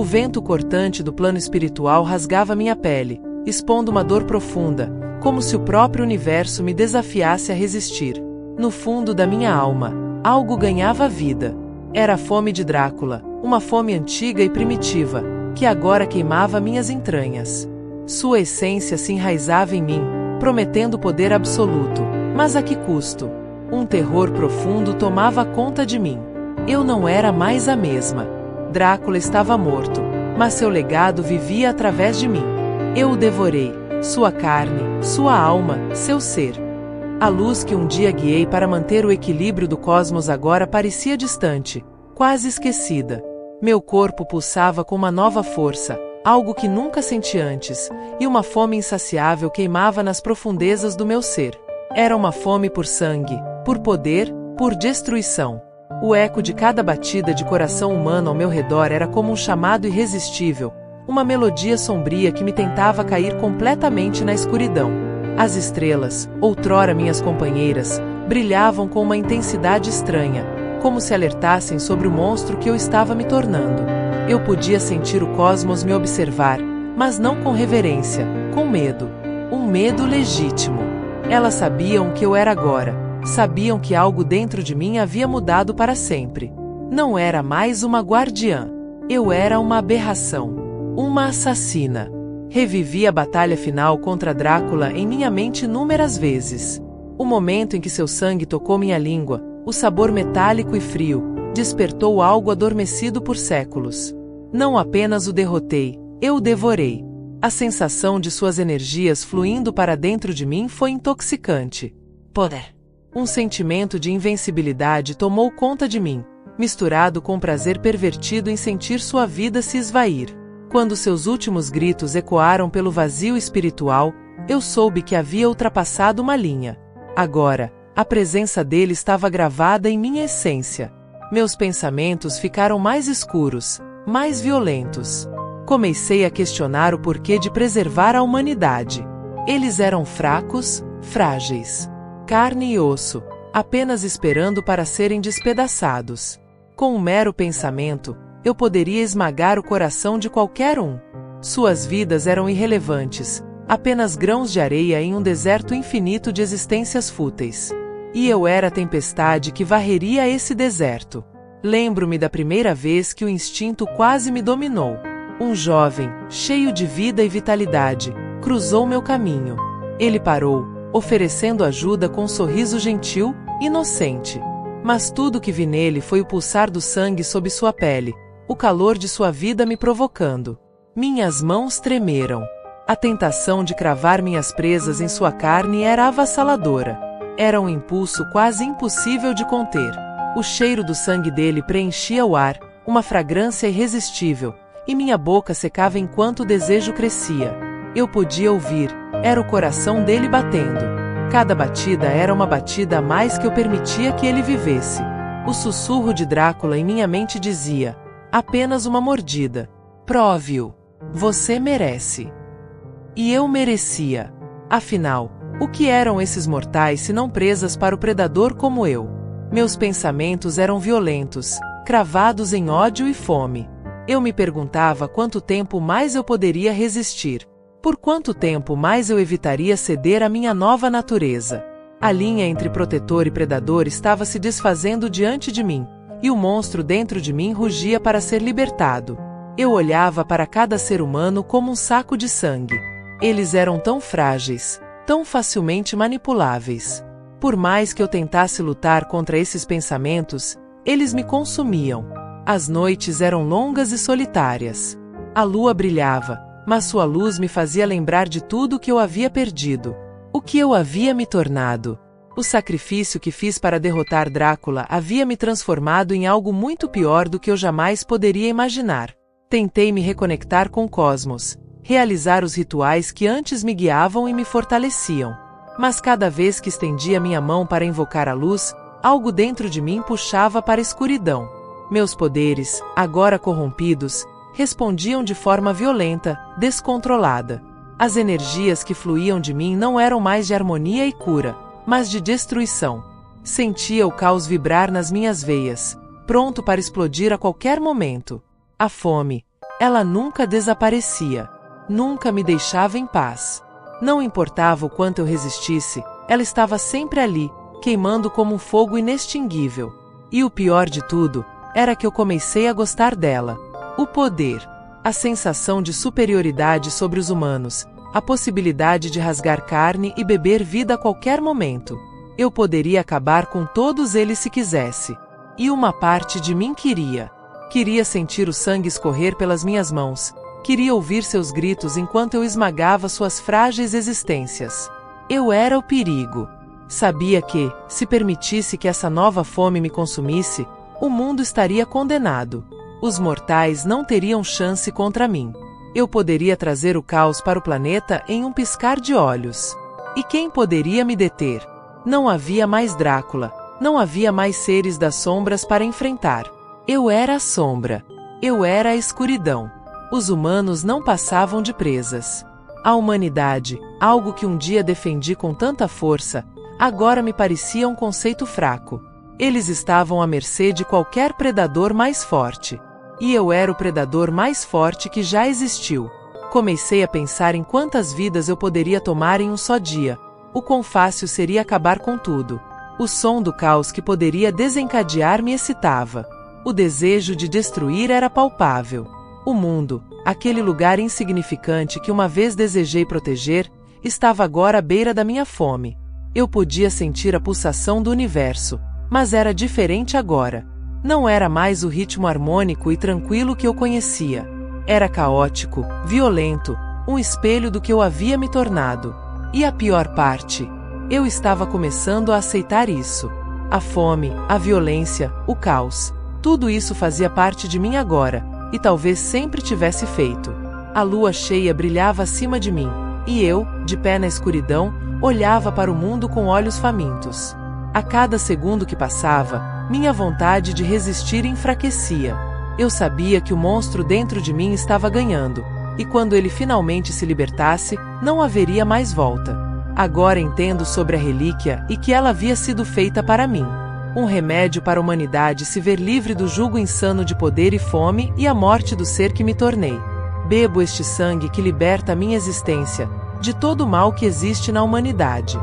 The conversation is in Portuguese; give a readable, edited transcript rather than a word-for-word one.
O vento cortante do plano espiritual rasgava minha pele, expondo uma dor profunda, como se o próprio universo me desafiasse a resistir. No fundo da minha alma, algo ganhava vida. Era a fome de Drácula, uma fome antiga e primitiva, que agora queimava minhas entranhas. Sua essência se enraizava em mim, prometendo poder absoluto, mas a que custo? Um terror profundo tomava conta de mim. Eu não era mais a mesma. Drácula estava morto, mas seu legado vivia através de mim. Eu o devorei, sua carne, sua alma, seu ser. A luz que um dia guiei para manter o equilíbrio do cosmos agora parecia distante, quase esquecida. Meu corpo pulsava com uma nova força, algo que nunca senti antes, e uma fome insaciável queimava nas profundezas do meu ser. Era uma fome por sangue, por poder, por destruição. O eco de cada batida de coração humano ao meu redor era como um chamado irresistível, uma melodia sombria que me tentava cair completamente na escuridão. As estrelas, outrora minhas companheiras, brilhavam com uma intensidade estranha, como se alertassem sobre o monstro que eu estava me tornando. Eu podia sentir o cosmos me observar, mas não com reverência, com medo. Um medo legítimo. Elas sabiam o que eu era agora, sabiam que algo dentro de mim havia mudado para sempre. Não era mais uma guardiã. Eu era uma aberração. Uma assassina. Revivi a batalha final contra Drácula em minha mente inúmeras vezes. O momento em que seu sangue tocou minha língua, o sabor metálico e frio, despertou algo adormecido por séculos. Não apenas o derrotei, eu o devorei. A sensação de suas energias fluindo para dentro de mim foi intoxicante. Poder. Um sentimento de invencibilidade tomou conta de mim, misturado com prazer pervertido em sentir sua vida se esvair. Quando seus últimos gritos ecoaram pelo vazio espiritual, eu soube que havia ultrapassado uma linha. Agora, a presença dele estava gravada em minha essência. Meus pensamentos ficaram mais escuros, mais violentos. Comecei a questionar o porquê de preservar a humanidade. Eles eram fracos, frágeis. Carne e osso, apenas esperando para serem despedaçados. Com um mero pensamento, eu poderia esmagar o coração de qualquer um. Suas vidas eram irrelevantes, apenas grãos de areia em um deserto infinito de existências fúteis. E eu era a tempestade que varreria esse deserto. Lembro-me da primeira vez que o instinto quase me dominou. Um jovem, cheio de vida e vitalidade, cruzou meu caminho. Ele parou, oferecendo ajuda com um sorriso gentil, inocente. Mas tudo que vi nele foi o pulsar do sangue sob sua pele, o calor de sua vida me provocando. Minhas mãos tremeram. A tentação de cravar minhas presas em sua carne era avassaladora. Era um impulso quase impossível de conter. O cheiro do sangue dele preenchia o ar, uma fragrância irresistível, e minha boca secava enquanto o desejo crescia. Eu podia ouvir, era o coração dele batendo. Cada batida era uma batida a mais que eu permitia que ele vivesse. O sussurro de Drácula em minha mente dizia: apenas uma mordida. Prove-o. Você merece. E eu merecia. Afinal, o que eram esses mortais se não presas para o predador como eu? Meus pensamentos eram violentos, cravados em ódio e fome. Eu me perguntava quanto tempo mais eu poderia resistir. Por quanto tempo mais eu evitaria ceder à minha nova natureza? A linha entre protetor e predador estava se desfazendo diante de mim, e o monstro dentro de mim rugia para ser libertado. Eu olhava para cada ser humano como um saco de sangue. Eles eram tão frágeis, tão facilmente manipuláveis. Por mais que eu tentasse lutar contra esses pensamentos, eles me consumiam. As noites eram longas e solitárias. A lua brilhava, mas sua luz me fazia lembrar de tudo o que eu havia perdido. O que eu havia me tornado. O sacrifício que fiz para derrotar Drácula havia me transformado em algo muito pior do que eu jamais poderia imaginar. Tentei me reconectar com o cosmos, realizar os rituais que antes me guiavam e me fortaleciam. Mas cada vez que estendia minha mão para invocar a luz, algo dentro de mim puxava para a escuridão. Meus poderes, agora corrompidos, respondiam de forma violenta, descontrolada. As energias que fluíam de mim não eram mais de harmonia e cura, mas de destruição. Sentia o caos vibrar nas minhas veias, pronto para explodir a qualquer momento. A fome, Ela nunca desaparecia. Nunca me deixava em paz. Não importava o quanto eu resistisse, ela estava sempre ali, queimando como um fogo inextinguível. E o pior de tudo, era que eu comecei a gostar dela. O poder, a sensação de superioridade sobre os humanos, a possibilidade de rasgar carne e beber vida a qualquer momento. Eu poderia acabar com todos eles se quisesse. E uma parte de mim queria. Queria sentir o sangue escorrer pelas minhas mãos. Queria ouvir seus gritos enquanto eu esmagava suas frágeis existências. Eu era o perigo. Sabia que, se permitisse que essa nova fome me consumisse, o mundo estaria condenado. Os mortais não teriam chance contra mim. Eu poderia trazer o caos para o planeta em um piscar de olhos. E quem poderia me deter? Não havia mais Drácula. Não havia mais seres das sombras para enfrentar. Eu era a sombra. Eu era a escuridão. Os humanos não passavam de presas. A humanidade, algo que um dia defendi com tanta força, agora me parecia um conceito fraco. Eles estavam à mercê de qualquer predador mais forte. E eu era o predador mais forte que já existiu. Comecei a pensar em quantas vidas eu poderia tomar em um só dia. O quão fácil seria acabar com tudo. O som do caos que poderia desencadear me excitava. O desejo de destruir era palpável. O mundo, aquele lugar insignificante que uma vez desejei proteger, estava agora à beira da minha fome. Eu podia sentir a pulsação do universo, mas era diferente agora. Não era mais o ritmo harmônico e tranquilo que eu conhecia. Era caótico, violento, um espelho do que eu havia me tornado. E a pior parte, eu estava começando a aceitar isso. A fome, a violência, o caos, tudo isso fazia parte de mim agora, e talvez sempre tivesse feito. A lua cheia brilhava acima de mim, e eu, de pé na escuridão, olhava para o mundo com olhos famintos. A cada segundo que passava, minha vontade de resistir enfraquecia. Eu sabia que o monstro dentro de mim estava ganhando, e quando ele finalmente se libertasse, não haveria mais volta. Agora entendo sobre a relíquia e que ela havia sido feita para mim. Um remédio para a humanidade se ver livre do jugo insano de poder e fome e a morte do ser que me tornei. Bebo este sangue que liberta a minha existência, de todo o mal que existe na humanidade.